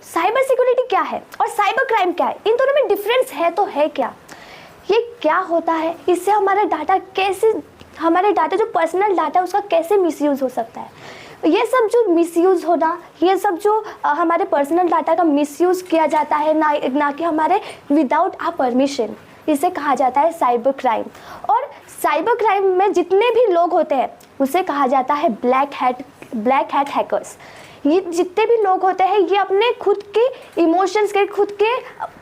Cyber security क्या है और साइबर क्राइम क्या है, इन दोनों में डिफरेंस है तो है क्या, ये क्या होता है, इससे हमारा डाटा जो पर्सनल डाटा है उसका कैसे मिसयूज़ हो सकता है। ये सब जो मिसयूज़ होना, ये सब जो हमारे पर्सनल डाटा का मिसयूज़ किया जाता है ना कि हमारे विदाउट आ परमिशन, इसे कहा जाता है साइबर क्राइम। और साइबर क्राइम में जितने भी लोग होते हैं उसे कहा जाता है ब्लैक हैट हैकर्स। ये जितने भी लोग होते हैं ये अपने खुद के इमोशंस के, खुद के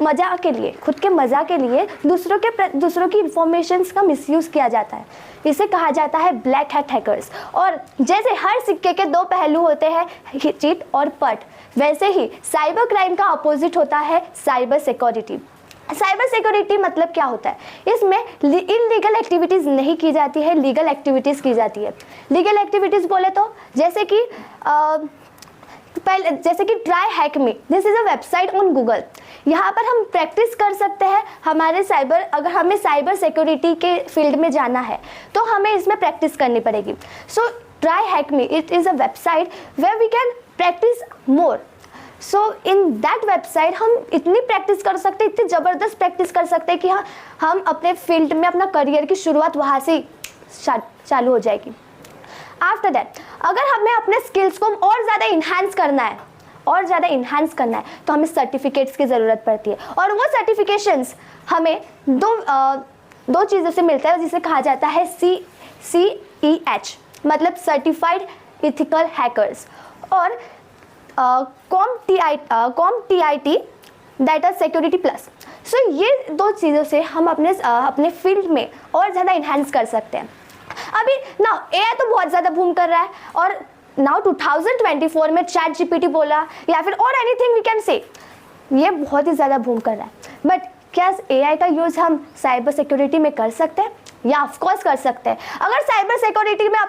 मज़ा के लिए दूसरों की इंफॉर्मेशंस का मिसयूज़ किया जाता है, इसे कहा जाता है ब्लैक हैट हैकर्स। और जैसे हर सिक्के के दो पहलू होते हैं, चीट और पट, वैसे ही साइबर क्राइम का अपोजिट होता है साइबर सिक्योरिटी। साइबर सिक्योरिटी मतलब क्या होता है, इसमें इनलीगल एक्टिविटीज़ नहीं की जाती है, लीगल एक्टिविटीज़ की जाती है। लीगल एक्टिविटीज़ बोले तो जैसे कि try hack me, this is a website on Google. यहाँ पर हम प्रैक्टिस कर सकते हैं अगर हमें साइबर सिक्योरिटी के फील्ड में जाना है तो हमें इसमें प्रैक्टिस करनी पड़ेगी। So try hack me, it is a website where we can practise more. So in that website हम इतनी प्रैक्टिस कर सकते हैं, इतनी ज़बरदस्त प्रैक्टिस कर सकते हैं कि हम अपने फील्ड में अपना करियर की शुरुआत वहाँ से चालू हो जाएगी। आफ्टर दैट अगर हमें अपने स्किल्स को और ज़्यादा इन्हांस करना है तो हमें सर्टिफिकेट्स की ज़रूरत पड़ती है। और वो सर्टिफिकेशंस हमें दो चीज़ों से मिलता है, जिसे कहा जाता है CEH, मतलब सर्टिफाइड इथिकल हैकर्स, और COMTIT, डाटा सिक्योरिटी प्लस। सो ये दो चीज़ों से हम अपने फील्ड में और ज़्यादा इन्हांस कर सकते हैं। अभी नाउ AI तो बहुत ज़्यादा बूम कर रहा है, और नाउ 2024 में ChatGPT बोला या फिर और एनीथिंग वी कैन से, ये बहुत ही ज़्यादा बूम कर रहा है। बट क्या AI का यूज़ हम साइबर सिक्योरिटी में कर सकते हैं? या ऑफकोर्स कर सकते हैं। अगर साइबर सिक्योरिटी में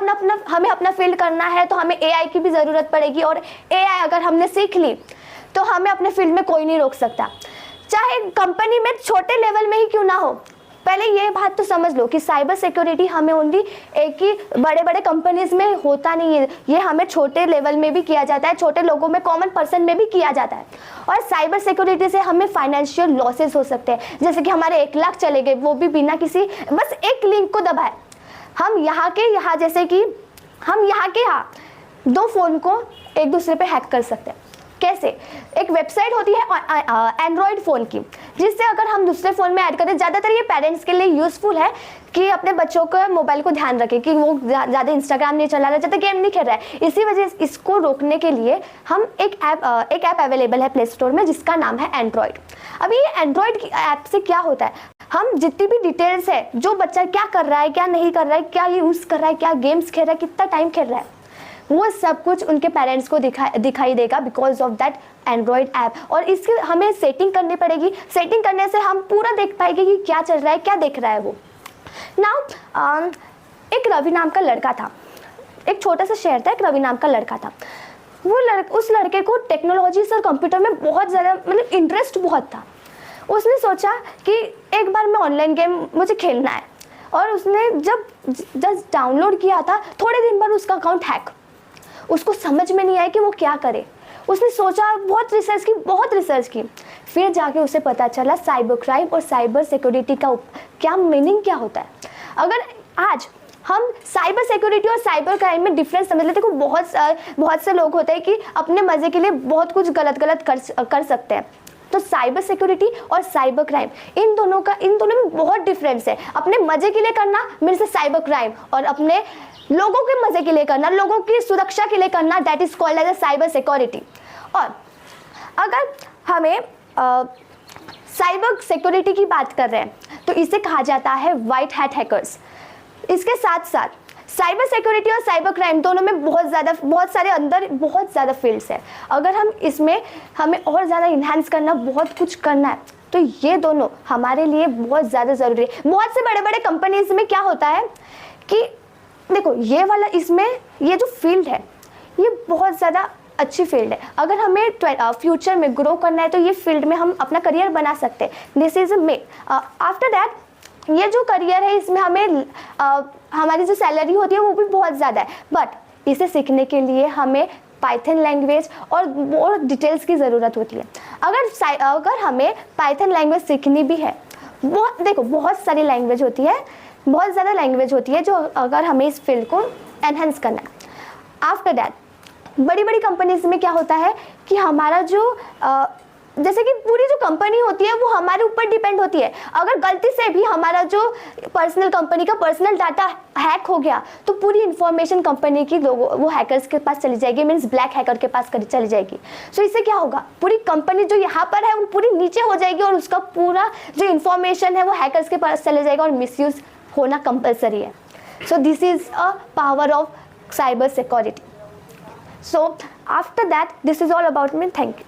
हमें अपना फील्ड करना है तो हमें AI की भी ज़रूरत पड़ेगी, और AI अगर हमने सीख ली तो हमें अपने फील्ड में कोई नहीं रोक सकता, चाहे कंपनी में छोटे लेवल में ही क्यों ना हो। पहले ये बात तो समझ लो कि साइबर सिक्योरिटी हमें ओनली एक ही बड़े कंपनीज में होता नहीं है, ये हमें छोटे लेवल में भी किया जाता है, छोटे लोगों में, कॉमन पर्सन में भी किया जाता है। और साइबर सिक्योरिटी से हमें फाइनेंशियल लॉसेस हो सकते हैं, जैसे कि हमारे 1 लाख चले गए, वो भी बिना किसी, बस एक लिंक को दबाए। हम यहाँ के यहाँ, जैसे कि हम यहाँ के यहाँ 2 फ़ोन को एक दूसरे पे हैक कर सकते हैं। कैसे? एक वेबसाइट होती है एंड्रॉयड फ़ोन की, जिससे अगर हम दूसरे फ़ोन में ऐड करें, ज़्यादातर ये पेरेंट्स के लिए यूज़फुल है कि अपने बच्चों का मोबाइल को ध्यान रखें कि वो ज़्यादा इंस्टाग्राम नहीं चला रहा, ज़्यादा गेम नहीं खेल रहा है। इसी वजह से इसको रोकने के लिए हम एक ऐप अवेलेबल है प्ले स्टोर में, जिसका नाम है एंड्रॉयड। अभी ये एंड्रॉयड की ऐप से क्या होता है, हम जितनी भी डिटेल्स है, जो बच्चा क्या कर रहा है, क्या नहीं कर रहा है, क्या ये यूज़ कर रहा है, क्या गेम्स खेल रहा है, कितना टाइम खेल रहा है, वो सब कुछ उनके पेरेंट्स को दिखाई देगा because of that Android app. और इसकी हमें सेटिंग करनी पड़ेगी, सेटिंग करने से हम पूरा देख पाएंगे कि क्या चल रहा है, क्या देख रहा है वो। नाउ एक रवि नाम का लड़का था, एक छोटा सा शहर था, एक रवि नाम का लड़का था। उस लड़के को टेक्नोलॉजी और कंप्यूटर में बहुत ज़्यादा मतलब इंटरेस्ट बहुत था। उसने सोचा कि एक बार मैं ऑनलाइन गेम मुझे खेलना है, और उसने जब जस्ट डाउनलोड किया था, थोड़े दिन बाद उसका अकाउंट हैक। उसको समझ में नहीं आया कि वो क्या करे। उसने सोचा, बहुत रिसर्च की, फिर जाके उसे पता चला साइबर क्राइम और साइबर सिक्योरिटी का क्या मीनिंग क्या होता है। अगर आज हम साइबर सिक्योरिटी और साइबर क्राइम में डिफरेंस समझ लेते, बहुत से लोग होते हैं कि अपने मज़े के लिए बहुत कुछ गलत कर सकते हैं। तो साइबर सिक्योरिटी और साइबर क्राइम, इन दोनों में बहुत डिफरेंस है। अपने मज़े के लिए करना मीन्स साइबर क्राइम, और अपने लोगों के मज़े के लिए करना, लोगों की सुरक्षा के लिए करना, that is called as a cyber security. और अगर हमें साइबर सिक्योरिटी की बात कर रहे हैं तो इसे कहा जाता है व्हाइट हैट हैकर्स। इसके साथ साथ साइबर सिक्योरिटी और साइबर क्राइम दोनों में बहुत ज़्यादा फील्ड्स है। अगर हमें और ज़्यादा इन्हांस करना, बहुत कुछ करना है, तो ये दोनों हमारे लिए बहुत ज़्यादा ज़रूरी है। बहुत से बड़े कंपनीज में क्या होता है कि देखो, ये जो फील्ड है, ये बहुत ज़्यादा अच्छी फील्ड है। अगर हमें फ्यूचर में ग्रो करना है तो ये फील्ड में हम अपना करियर बना सकते हैं। This is may after that, ये जो करियर है इसमें हमारी जो सैलरी होती है वो भी बहुत ज़्यादा है, बट इसे सीखने के लिए हमें पाइथन लैंग्वेज और डिटेल्स की ज़रूरत होती है। अगर हमें पाइथन लैंग्वेज सीखनी भी है, बहुत सारी लैंग्वेज होती है, बहुत ज़्यादा लैंग्वेज होती है जो अगर हमें इस फील्ड को एनहेंस करना है। आफ्टर दैट बड़ी बड़ी कंपनीज में क्या होता है कि हमारा जो जैसे कि पूरी जो कंपनी होती है वो हमारे ऊपर डिपेंड होती है। अगर गलती से भी हमारा जो कंपनी का पर्सनल डाटा हैक हो गया तो पूरी इन्फॉर्मेशन कंपनी की वो हैकर्स के पास चली जाएगी, मीन्स ब्लैक हैकर के पास चली जाएगी। सो इससे क्या होगा, पूरी कंपनी जो यहाँ पर है वो पूरी नीचे हो जाएगी और उसका पूरा जो इन्फॉर्मेशन है वो हैकर्स के पास चले जाएगा और मिसयूज होना कंपलसरी है। So this is a power of cyber security. So after that, this is all about me. Thank you.